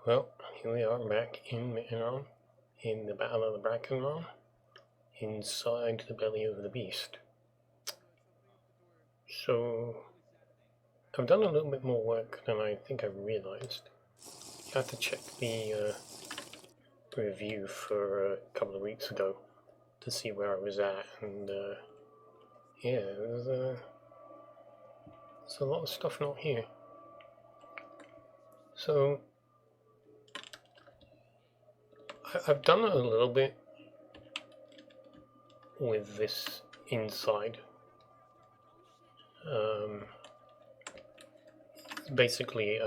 Well, here we are back in Mittenrahm, in the Battle of the Brakenrahm, inside the belly of the beast. So, I've done a little bit more work than I think I realised. I had to check the review for a couple of weeks ago to see where I was at, and yeah, there's a lot of stuff not here. So, I've done a little bit with this inside. Basically,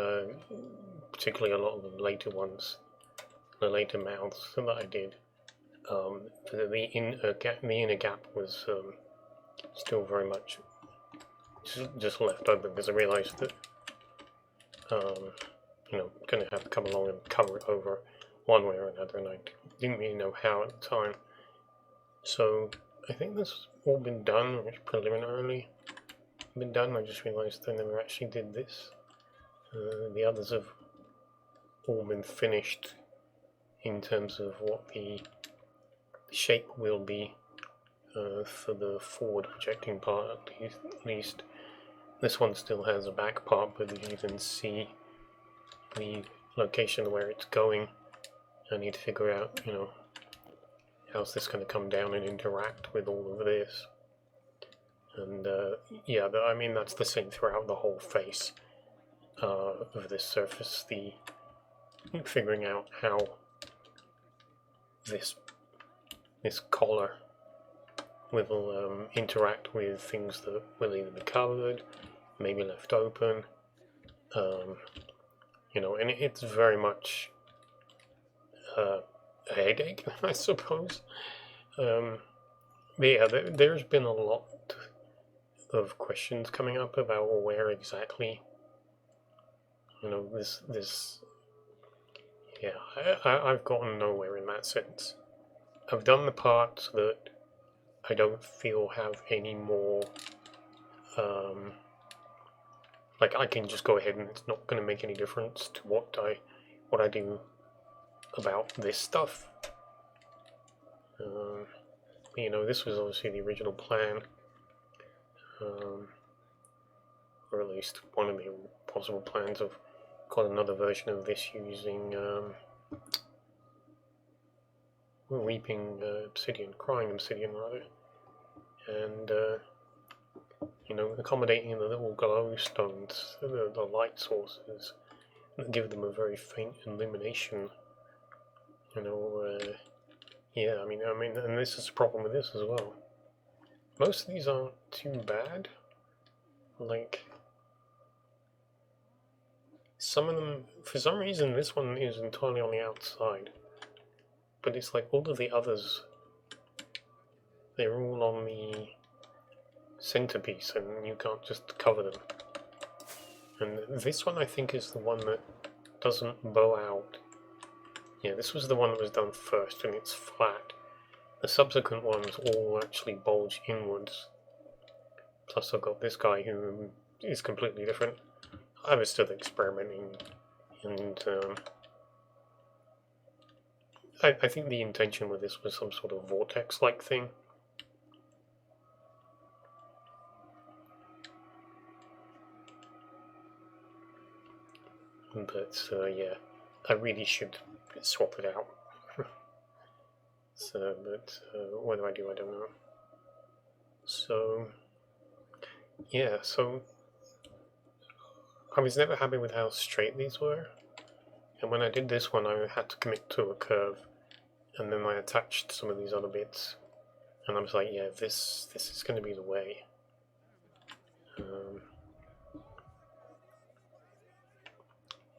particularly a lot of the later ones, the later mouths that I did, the inner gap was still very much just left open because I realised that going to have to come along and cover it over one way or another, and I didn't really know how at the time. So I think that's all been done, or it's preliminarily been done. I just realised I never actually did this. The others have all been finished in terms of what the shape will be for the forward projecting part at least. This one still has a back part, but as you can see the location where it's going, I need to figure out, how's this going to come down and interact with all of this. And yeah, I mean that's the same throughout the whole face of this surface, the figuring out how this collar will interact with things that will either be covered, maybe left open, and it's very much a headache, I suppose. But yeah, there's been a lot of questions coming up about where exactly, this. Yeah, I've gotten nowhere in that sense. I've done the parts that I don't feel have any more, like I can just go ahead and it's not going to make any difference to what I do about this stuff. This was obviously the original plan, or at least one of the possible plans. I've got another version of this using weeping obsidian, crying obsidian rather, and accommodating the little glow stones, the light sources that give them a very faint illumination. Yeah, I mean, and this is a problem with this as well. Most of these aren't too bad. Like, some of them, for some reason, this one is entirely on the outside. But it's like all of the others, they're all on the centerpiece, and you can't just cover them. And this one, I think, is the one that doesn't bow out. Yeah, this was the one that was done first, and it's flat. The subsequent ones all actually bulge inwards. Plus I've got this guy who is completely different. I was still experimenting, and I think the intention with this was some sort of vortex-like thing. But yeah, I really should swap it out. But what do? I don't know. So yeah, so I was never happy with how straight these were, and when I did this one, I had to commit to a curve, and then I attached some of these other bits, and I was like, yeah, this is going to be the way.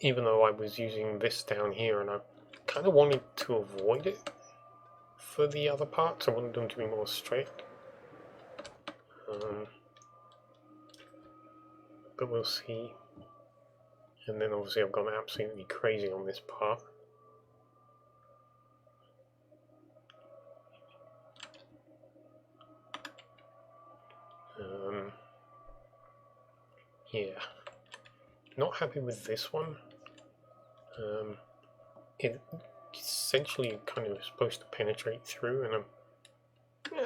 Even though I was using this down here, and I kind of wanted to avoid it for the other parts. I wanted them to be more straight. But we'll see. And then obviously I've gone absolutely crazy on this part. Yeah. Not happy with this one. it's essentially kind of supposed to penetrate through, and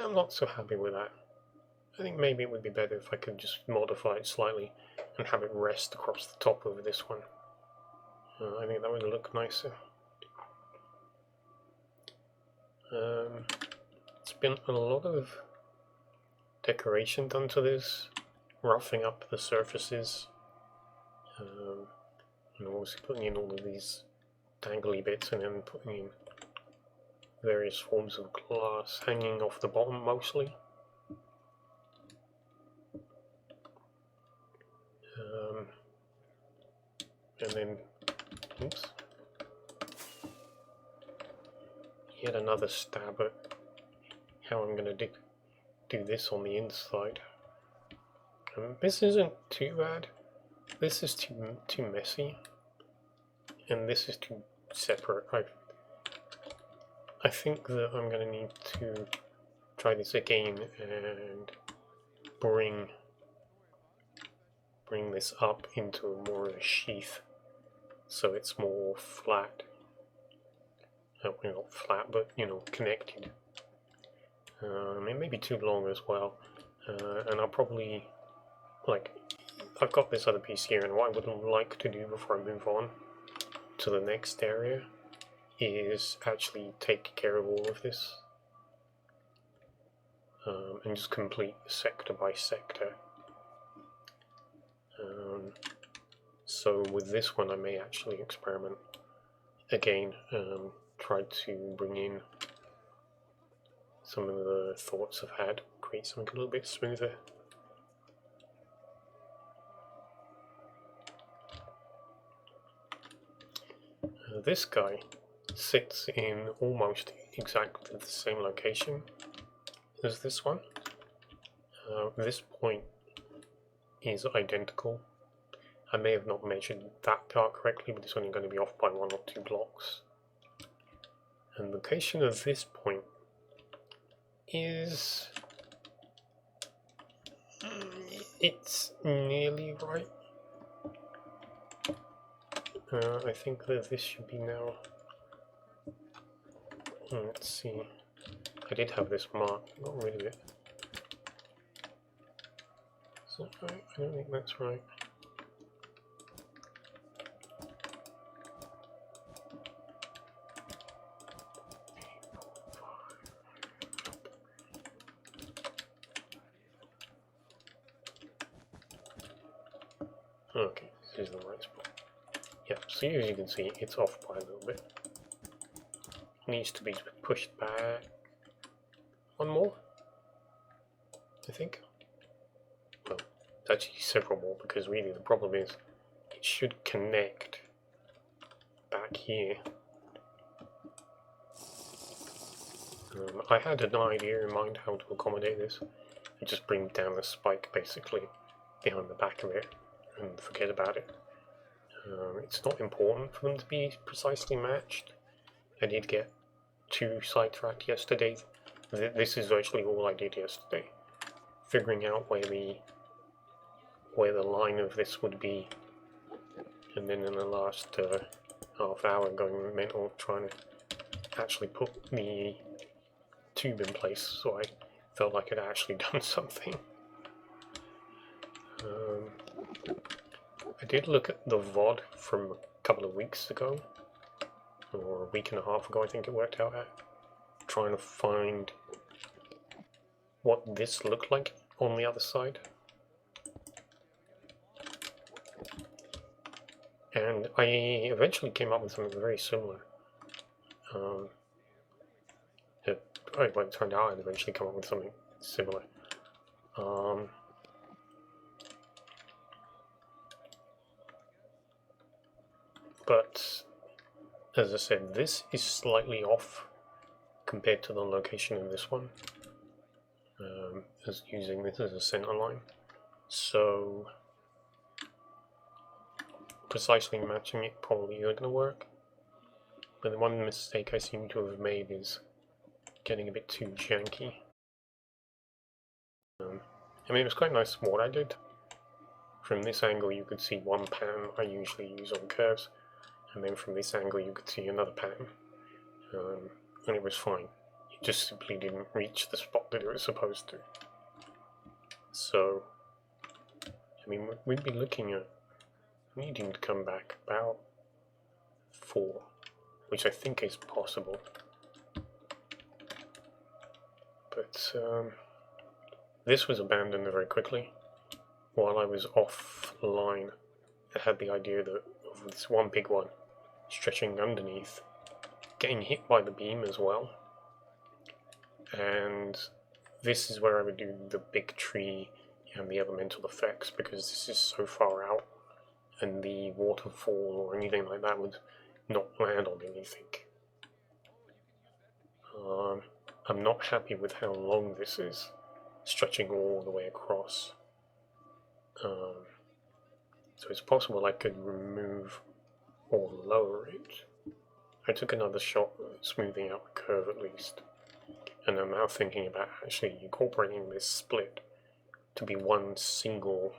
I'm not so happy with that. I think maybe it would be better if I could just modify it slightly and have it rest across the top of this one. I think that would look nicer. It's been a lot of decoration done to this, roughing up the surfaces, and also putting in all of these dangly bits and then putting in various forms of glass hanging off the bottom mostly. And then, oops, yet another stab at how I'm going to do this on the inside. This isn't too bad. This is too messy, and this is too separate. I think that I'm going to need to try this again and bring this up into more of a sheath, so it's more flat. Well, not flat, but connected. It may be too long as well, and I'll probably, I've got this other piece here, and what I would like to do before I move on to the next area is actually take care of all of this, and just complete sector by sector. So with this one I may actually experiment again, try to bring in some of the thoughts I've had, create something a little bit smoother. This guy sits in almost exactly the same location as this one. This point is identical. I may have not measured that part correctly, but it's only going to be off by 1 or 2 blocks. And the location of this point is... it's nearly right. I think that this should be now... let's see. I did have this marked, got rid of it. Is that right? I don't think that's right. Okay, this is the right spot. Yeah, so as you can see, it's off by a little bit. Needs to be pushed back 1 more, I think. Well, actually several more, because really the problem is it should connect back here. I had an idea in mind how to accommodate this. I just bring down the spike basically behind the back of it and forget about it. It's not important for them to be precisely matched. I did get 2 sidetracked yesterday. This is actually all I did yesterday. Figuring out where the line of this would be, and then in the last half hour going mental trying to actually put the tube in place, so I felt like I'd actually done something. I did look at the VOD from a couple of weeks ago, or a week and a half ago I think it worked out at, trying to find what this looked like on the other side. And I eventually came up with something very similar. Well, it turned out I'd eventually come up with something similar. But as I said, this is slightly off compared to the location of this one, as using this as a center line. So precisely matching it probably isn't going to work. But the one mistake I seem to have made is getting a bit too janky. I mean, it was quite nice what I did. From this angle you could see one pattern I usually use on curves, and then from this angle you could see another pattern, and it was fine. It just simply didn't reach the spot that it was supposed to. So, I mean, we'd be looking at needing to come back about 4, which I think is possible. But this was abandoned very quickly. While I was offline, I had the idea that of this one big one stretching underneath, getting hit by the beam as well. And this is where I would do the big tree and the elemental effects, because this is so far out, and the waterfall or anything like that would not land on anything. I'm not happy with how long this is, stretching all the way across. So it's possible I could remove or lower it. I took another shot smoothing out the curve at least, and I'm now thinking about actually incorporating this split to be one single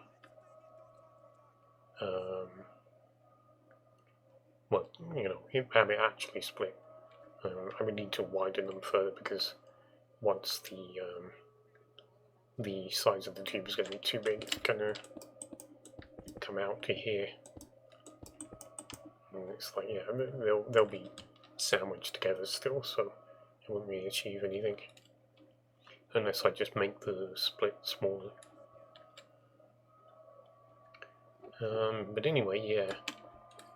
well, you know, have it actually split. I would need to widen them further, because once the size of the tube is going to be too big, it's going to come out to here. And it's like, yeah, they'll be sandwiched together still, so it won't really achieve anything unless I just make the split smaller. But anyway,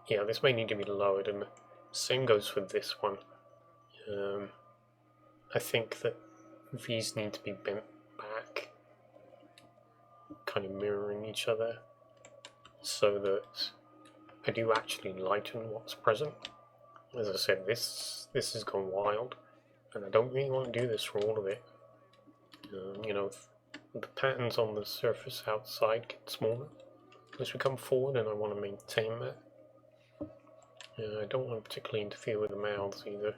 yeah, this may need to be lowered, and the same goes for this one. I think that these need to be bent back, kind of mirroring each other, so that I do actually lighten what's present. As I said, this has gone wild, and I don't really want to do this for all of it. You know, the patterns on the surface outside get smaller as we come forward, and I want to maintain that. I don't want to particularly interfere with the mouths either,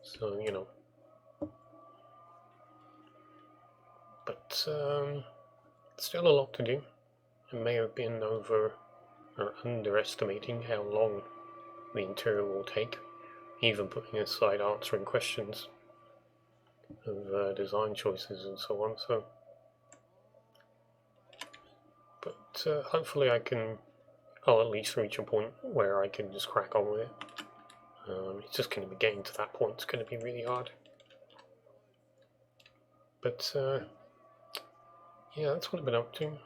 so, you know. But still a lot to do. It may have been over or underestimating how long the interior will take, even putting aside answering questions of design choices and so on. So, but hopefully I'll at least reach a point where I can just crack on with it. It's just going to be getting to that point. It's going to be really hard. But yeah, that's what I've been up to.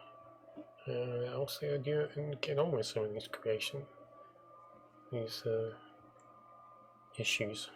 I'll say adieu and get on with some of these creation, these issues.